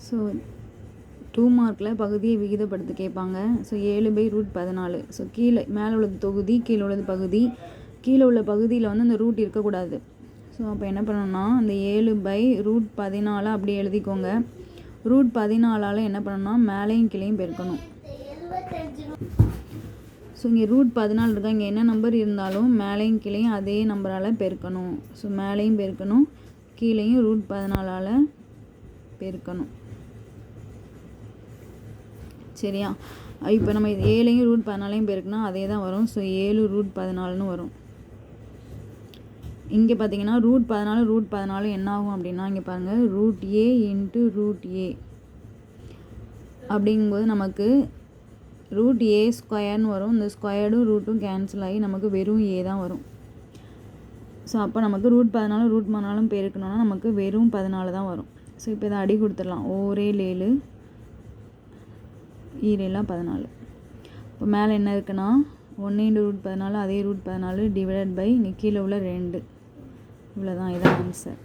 So 2 மார்க்கில் பகுதியை விகிதப்படுத்த கேட்பாங்க. ஸோ 7/√14. ஸோ கீழே மேலே உள்ளது தொகுதி, கீழே உள்ளது பகுதி. கீழே உள்ள பகுதியில் வந்து அந்த ரூட் இருக்கக்கூடாது. ஸோ அப்போ என்ன பண்ணணும்னா அந்த 7/√14 அப்படியே எழுதிக்கோங்க. √14 என்ன பண்ணணும்னா மேலேயும் கீழேயும் பெருக்கணும். ஸோ இங்கே √14 இருக்கா, இங்கே என்ன நம்பர் இருந்தாலும் மேலேயும் கீழேயும் அதே நம்பரால் பெருக்கணும். ஸோ மேலேயும் பெருக்கணும், கீழேயும் √14 பெருக்கணும். சரியா? இப்போ நம்ம 7ஐயும் √14 பெருக்குனா அதே தான் வரும். ஸோ 7√14 வரும். இங்கே பார்த்தீங்கன்னா √14 என்ன ஆகும் அப்படின்னா, இங்கே பாருங்கள் √a × √a அப்படிங்கும்போது நமக்கு √a² வரும். இந்த ஸ்கொயர்டும் ரூட்டும் கேன்சல் ஆகி நமக்கு வெறும் a தான் வரும். ஸோ அப்போ நமக்கு √14 பெருக்கணும்னா நமக்கு வெறும் 14 தான் வரும். ஸோ இப்போ இதை அடி கொடுத்துடலாம். 7 7 14. இப்போ மேலே என்ன இருக்குன்னா 1 × √14 அதே √14 டிவைடட் பை இங்கே கீழே உள்ள 2. இவ்வளோதான், இதான் ஆன்சர்.